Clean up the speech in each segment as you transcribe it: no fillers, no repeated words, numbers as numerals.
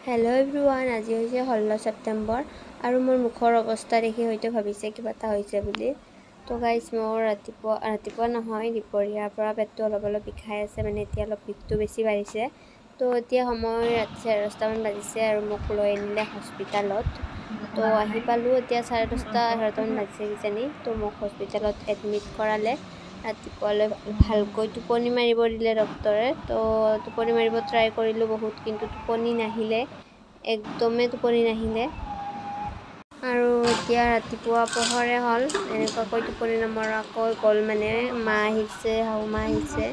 hello everyone आज হৈছে 16 September और मोर मुखर अवस्था देखि হয়তো ভাবিছে কিবা এটা হৈছে বুলি তো গাইস মোর ৰাতিপুৱা নহয় দুপৰীয়াৰ পৰা পেটটো অলপ বিষাই আছে মানে এতিয়া অলপ বিষটো বেছি বাঢ়িছে তো এতিয়া সময় ৰাতি 10:30 মান বাজিছে আৰু মোক লৈ আনিলে হস্পিটালত তো আহি পালো এতিয়া 10:30 11 মান বাজিছে কিজানি তো মোক হস্পিটালত এডমিট কৰালে ৰাতিপুৱালৈ ভালকৈ টোপনি মাৰিব দিলে ডক্টৰে তো টোপনি মাৰিব ট্ৰাই কৰিলো বহুত কিন্তু টোপনি নাহিলে একদমে টোপনি নাহিলে আৰু এতিয়া ৰাতিপুৱা পহৰে হল এনেকৈ টোপনি নমৰাকৈ গল মানে মা আহিছে হাউমা আহিছে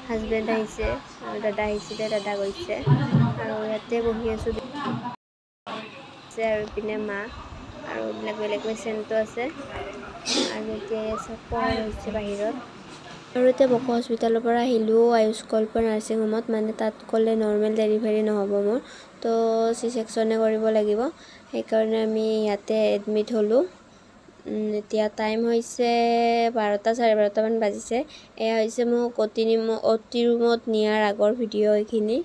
হাজবেণ্ড আহিছে আৰু দাদা আহিছিলে দাদা গৈছে আৰু ইয়াতে বহি আছো আৰু পিনে মা আৰু বেলেগ পেচেণ্টটো আছে আৰু এতিয়া সব পহৰ হৈছে বাহিৰত আৰু এতিয়া বক হস্পিটালৰ পৰা আহিলো আয়ুষ কল্প নাৰ্ছিং হোমত মানে তাত গলে নৰ্মেল ডেলিভাৰী নহব মোৰ তো সি সেকশনে কৰিব লাগিব সেই কাৰণে আমি ইয়াতে এডমিট হলো এতিয়া টাইম হৈছে 12টা 12:30 মান বাজিছে এয়া হৈছে মোক অটি ৰুমত নিয়াৰ আগৰ ভিডিও এইখিনি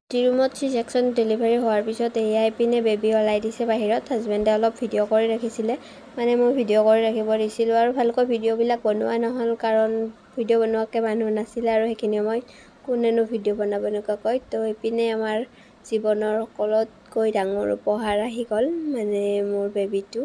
অটি ৰুমত সি সেকশন ডেলিভাৰী হোৱাৰ পিছত এয়াই পিনে বেবী ওলাই দিছে বাহিৰত হাজবেণ্ডে অলপ ভিডিও কৰি ৰাখিছিলে মানে মই ভিডিও কৰি ৰাখিব দিছিল আৰু ভালকৈ ভিডিও বিলাক বনোৱা নহল কাৰণ ভিডিও বনোৱাকে মানুহ নাছিল আৰু সেইখিনি মই কোনেনো ভিডিও বনাব নকৈ তো এপিনে আমাৰ জীৱনৰ সকলোতকৈ ডাঙৰ উপহাৰ আহি গল মানে মোৰ বেবিটো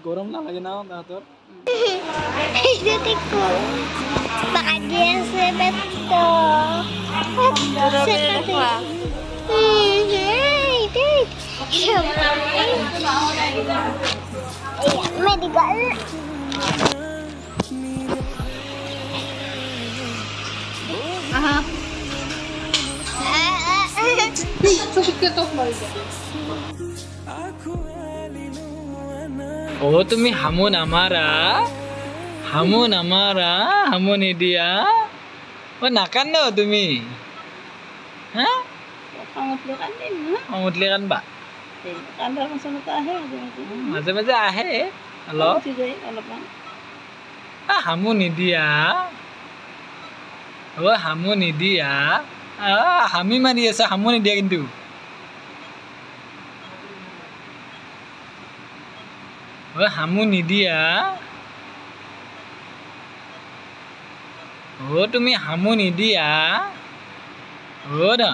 গরম না লাগে না দাঁতর এটা দেখো বাড়ি আছে বেতো মেডিকেল ও তুমি হামু নামারা হামু নিদিয়া ও নাকান্দ তুমি হ্যাঁ আমুতলে কানবা মাজে মাজে আহে অলপ হামু নিদিয়া ও হামু নিদিয়া হামি মাৰি আছে হামু নিদিয়া কিন্তু ও হামু নিদিয়া ও তুমি হামু নিদিয়া ও না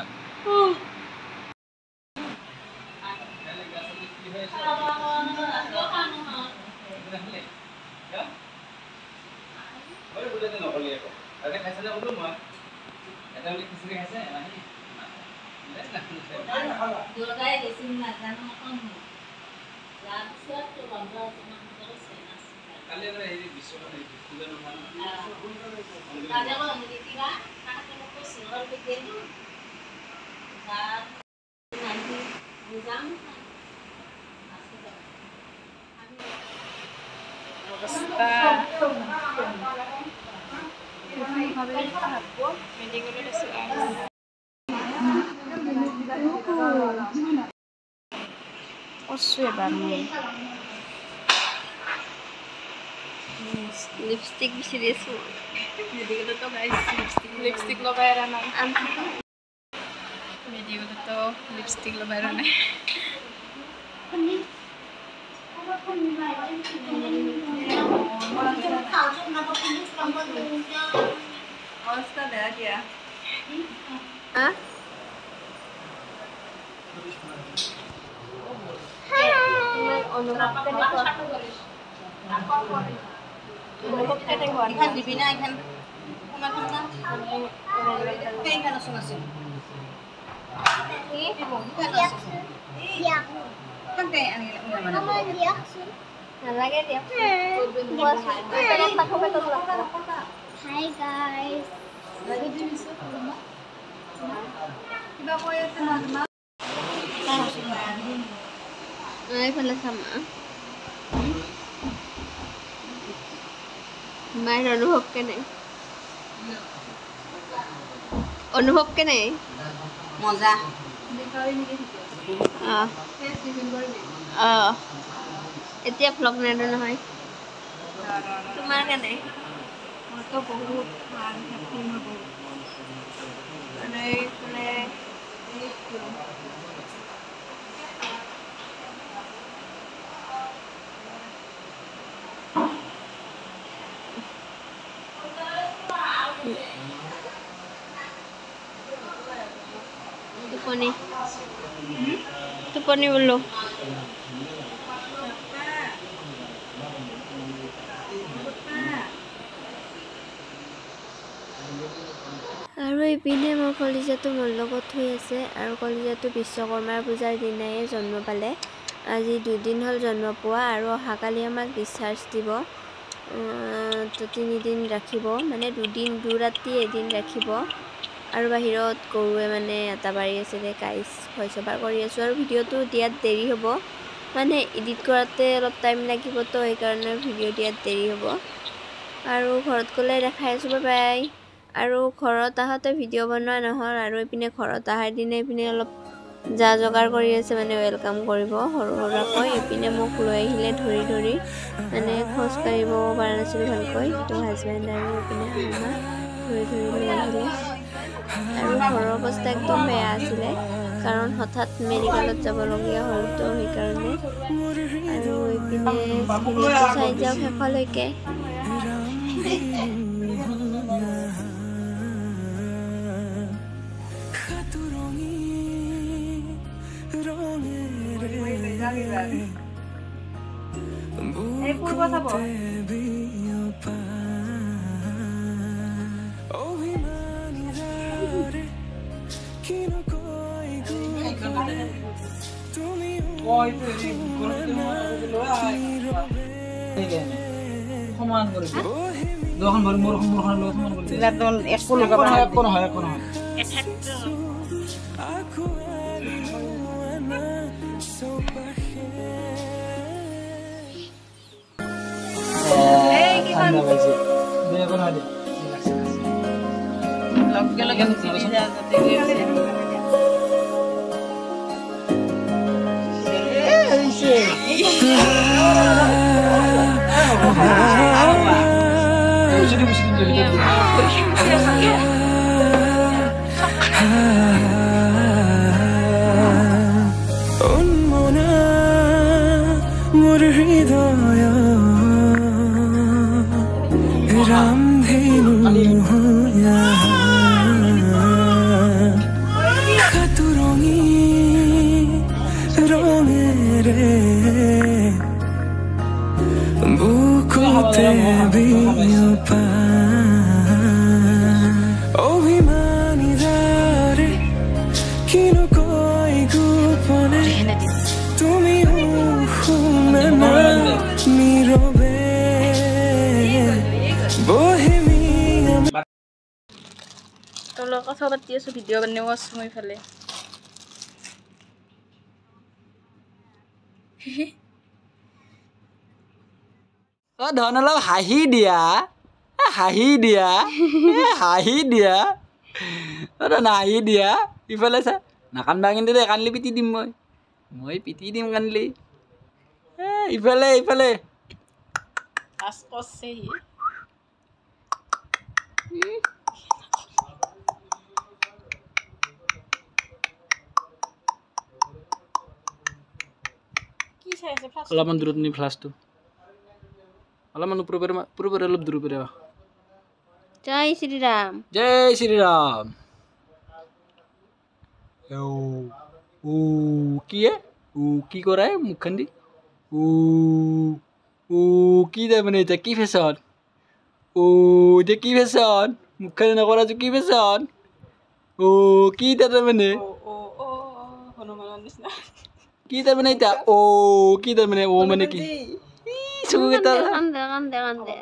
লিপস্টিক বিছাৰিছো মেডিকেলতো গাইছ লিপস্টিক লগাই ৰা নাই মেডিকেলতো লিপস্টিক লগাই ৰা নাই অৱস্থা বেয়া দিয়া ইখান দিবি না ইখান তোমার কোন না এইখান আছে আছে কি ইয়া কোনতে আনি আমার রিঅ্যাকশন নালাগে দিয়া হাই গাইস কিবা কৈ আছে না এইফালে চাম মায়ের অনুভব কেনে মজা এতিয়া ভ্লগ নেদো নহয় তোমাৰ কেনে মইতো বহুত ভাল হেপী মই বহুত মানে এইফালে টোপনি বোলো আৰু এইপিনে মোৰ কলিজাটো মোৰ লগত থৈ আছে আৰু কলিজাটো বিশ্বকৰ্মাৰ পূজাৰ দিনাই জন্ম পালে আজি 2 দিন হ'ল জন্ম পোৱা আৰু অহাকালি আমাক ডিসচাৰ্জ দিব তো 3 দিন ৰাখিব মানে 2 দিন 2 ৰাতি এদিন ৰাখিব আৰু বাহিৰত গৰুৱে মানে এটা বাৰি আছে দে গাইছ ভইচঅভাৰ কৰি আছো আৰু ভিডিঅ'টো দিয়াত দেৰি হ'ব মানে এডিট কৰাতে অলপ টাইম লাগিব তো এই কাৰণে ভিডিঅ' দিয়াত দেৰি হ'ব আৰু ঘৰত গ'লে দেখাই আছো বাই বাই আৰু ঘৰত আহতে ভিডিঅ' বনোৱা নহল আৰু ইপিনে ঘৰত আহাৰ দিনে ইপিনে অলপ যা জগাৰ কৰি আছে মানে ওয়েলকাম কৰিব সৰু সৰুকৈ ইপিনে মোক লৈ আহিলে ধৰি মানে খোজ কাঢ়িব পৰা নাছিল ভালকৈ তো হাজবেণ্ড আৰু ইপিনে হামা ধৰি লৈ আহিলে আৰু ঘৰৰ অৱস্থা একদম বেয়া আছিলে কাৰণ হঠাৎ মেডিকেলত যাবলগীয়া হ'ল তো সেইকাৰণে আৰু ইপিনে ভিডিঅ'টো চাই যাওক শেষলৈকে এই পূৰ্ব যাব সমান কৰিছে দখন ভৰি মোৰ সমৰখন লগত সমান কৰিছে একদম একো লগাব একো নহয় ঠাণ্ডা পাইছে দে একো নহয় দে লগে লগে চিৰি যা যাতে তোৰ কথা পাতি আছো ভিডিঅ' বনাব আছো মই ইফালে অ ধন অলপ হাঁহি দিয়া নাহি দিয়া ইফালে চা নাকান্দা কিন্তু দে কান্দলি পিটি দিম মই পিটি দিম কান্দলি ইফালে আস করছে কি চাইছে ফ্লাশ অলপমান দূৰত নি ফ্লাছটো অলপমান ওপৰে অলপ দূৰ পৰা জয় শ্ৰীৰাম কি কৰাই মুখখন দি কি তাৰ মানে এতিয়া কি ফেশ্বন এতিয়া কি ফেশ্বন মুখখন নকৰা কি ফেশ্বন কি তাৰ মানে হনুমানৰ নিচিনা কি তাৰ মানে এতিয়া কি তাৰ মানে মানে কি চকুকেইটা কান্দে